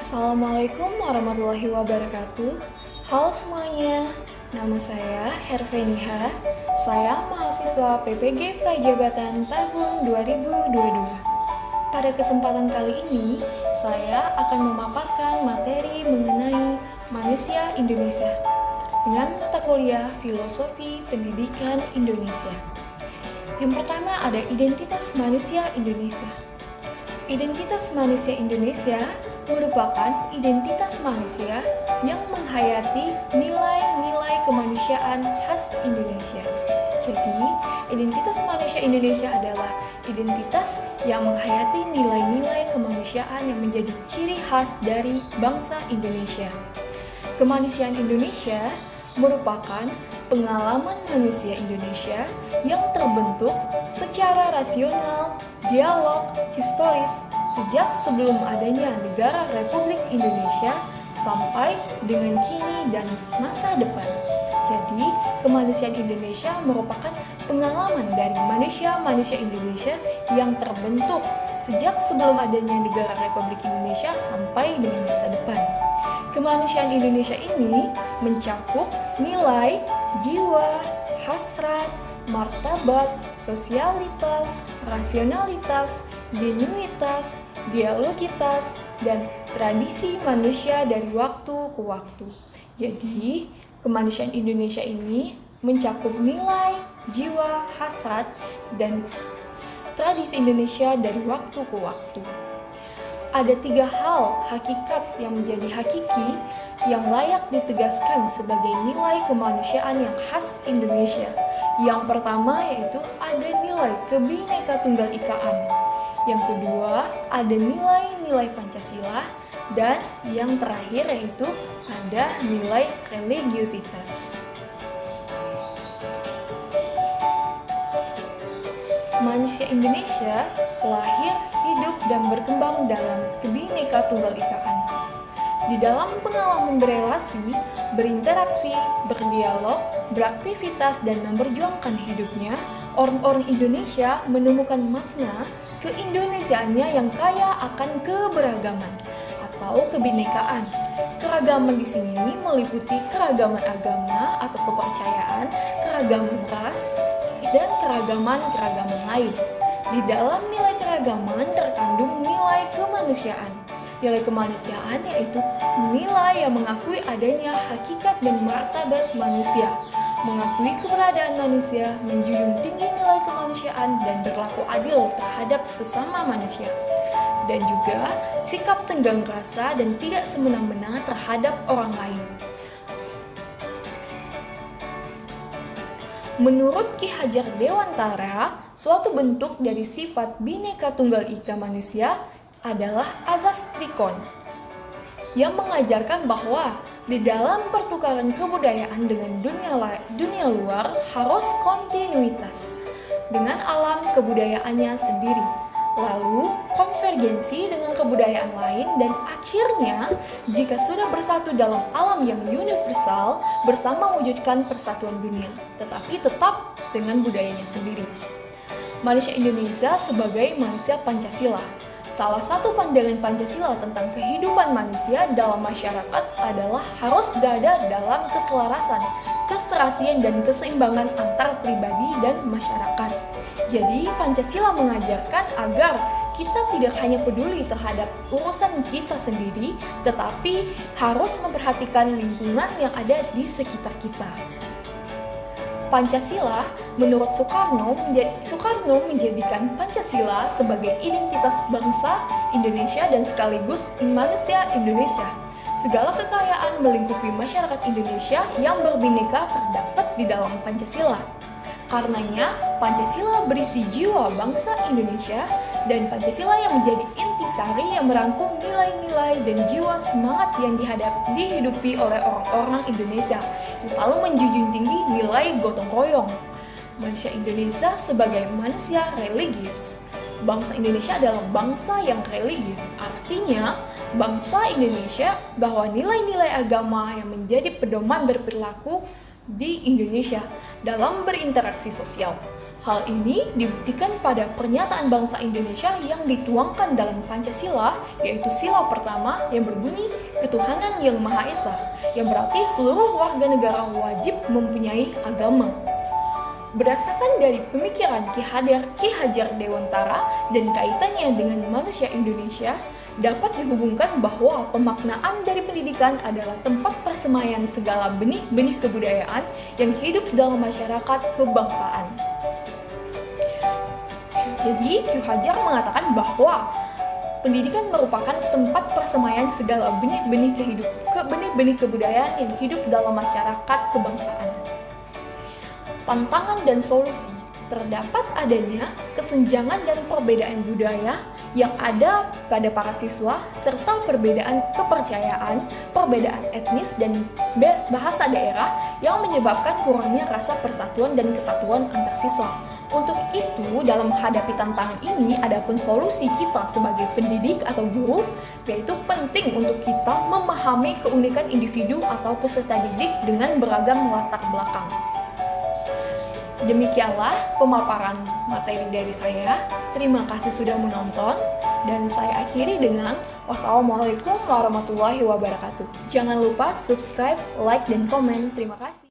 Assalamualaikum warahmatullahi wabarakatuh. Halo semuanya, nama saya Herveniha. Saya mahasiswa PPG Prajabatan tahun 2022. Pada kesempatan kali ini, saya akan memaparkan materi mengenai manusia Indonesia dengan mata kuliah Filosofi Pendidikan Indonesia. Yang pertama ada identitas manusia Indonesia. Identitas manusia Indonesia merupakan identitas manusia yang menghayati nilai-nilai kemanusiaan khas Indonesia. Jadi, identitas manusia Indonesia adalah identitas yang menghayati nilai-nilai kemanusiaan yang menjadi ciri khas dari bangsa Indonesia. Kemanusiaan Indonesia merupakan pengalaman manusia Indonesia yang terbentuk secara rasional, dialog, historis, sejak sebelum adanya negara Republik Indonesia sampai dengan kini dan masa depan. Jadi, kemanusiaan Indonesia merupakan pengalaman dari manusia-manusia Indonesia yang terbentuk sejak sebelum adanya negara Republik Indonesia sampai dengan masa depan. Kemanusiaan Indonesia ini mencakup nilai, jiwa, hasrat, martabat, sosialitas, rasionalitas, genuitas, dialogitas, dan tradisi manusia dari waktu ke waktu. Jadi, kemanusiaan Indonesia ini mencakup nilai, jiwa, hasrat, dan tradisi Indonesia dari waktu ke waktu. Ada 3 hal hakikat yang menjadi hakiki yang layak ditegaskan sebagai nilai kemanusiaan yang khas Indonesia. Yang pertama yaitu ada nilai Kebhinneka-Tunggal-Ikaan. Yang kedua ada nilai-nilai Pancasila. Dan yang terakhir yaitu ada nilai religiusitas. Manusia Indonesia lahir, hidup, dan berkembang dalam Kebhinneka-Tunggal-Ikaan. Di dalam pengalaman berelasi, berinteraksi, berdialog, beraktivitas, dan memperjuangkan hidupnya, orang-orang Indonesia menemukan makna keindonesiaannya yang kaya akan keberagaman atau kebinekaan. Keragaman di sini meliputi keragaman agama atau kepercayaan, keragaman ras, dan keragaman-keragaman lain. Di dalam nilai keragaman terkandung nilai kemanusiaan. Nilai kemanusiaan yaitu nilai yang mengakui adanya hakikat dan martabat manusia, mengakui keberadaan manusia, menjunjung tinggi nilai kemanusiaan, dan berlaku adil terhadap sesama manusia. Dan juga sikap tenggang rasa dan tidak semena-mena terhadap orang lain. Menurut Ki Hajar Dewantara, suatu bentuk dari sifat Bhinneka Tunggal Ika manusia adalah azas trikon yang mengajarkan bahwa di dalam pertukaran kebudayaan dengan dunia luar harus kontinuitas dengan alam kebudayaannya sendiri, lalu konvergensi dengan kebudayaan lain, dan akhirnya jika sudah bersatu dalam alam yang universal bersama mewujudkan persatuan dunia, tetapi tetap dengan budayanya sendiri. Manusia Indonesia sebagai manusia Pancasila. Salah satu pandangan Pancasila tentang kehidupan manusia dalam masyarakat adalah harus berada dalam keselarasan, keserasian, dan keseimbangan antar pribadi dan masyarakat. Jadi, Pancasila mengajarkan agar kita tidak hanya peduli terhadap urusan kita sendiri, tetapi harus memperhatikan lingkungan yang ada di sekitar kita. Pancasila, menurut Soekarno menjadikan Pancasila sebagai identitas bangsa Indonesia dan sekaligus manusia Indonesia. Segala kekayaan melingkupi masyarakat Indonesia yang berbineka terdapat di dalam Pancasila. Karenanya, Pancasila berisi jiwa bangsa Indonesia, dan Pancasila yang menjadi intisari yang merangkum nilai-nilai dan jiwa semangat yang dihidupi oleh orang-orang Indonesia yang selalu menjunjung tinggi nilai gotong royong. Manusia Indonesia sebagai manusia religius. Bangsa Indonesia adalah bangsa yang religius, artinya bangsa Indonesia bahwa nilai-nilai agama yang menjadi pedoman berperilaku di Indonesia dalam berinteraksi sosial. Hal ini dibuktikan pada pernyataan bangsa Indonesia yang dituangkan dalam Pancasila, yaitu sila pertama yang berbunyi ketuhanan yang Maha Esa, yang berarti seluruh warga negara wajib mempunyai agama. Berdasarkan dari pemikiran Ki Hajar Dewantara dan kaitannya dengan manusia Indonesia, dapat dihubungkan bahwa pemaknaan dari pendidikan adalah tempat persemaian segala benih-benih kebudayaan yang hidup dalam masyarakat kebangsaan. Jadi, Ki Hajar mengatakan bahwa pendidikan merupakan tempat persemaian segala benih-benih kebudayaan yang hidup dalam masyarakat kebangsaan. Tantangan dan solusi: terdapat adanya kesenjangan dan perbedaan budaya yang ada pada para siswa, serta perbedaan kepercayaan, perbedaan etnis, dan bahasa daerah yang menyebabkan kurangnya rasa persatuan dan kesatuan antar siswa. Untuk itu, dalam menghadapi tantangan ini, adapun solusi kita sebagai pendidik atau guru, yaitu penting untuk kita memahami keunikan individu atau peserta didik dengan beragam latar belakang. Demikianlah pemaparan materi dari saya. Terima kasih sudah menonton, dan saya akhiri dengan wassalamualaikum warahmatullahi wabarakatuh. Jangan lupa subscribe, like, dan komen. Terima kasih.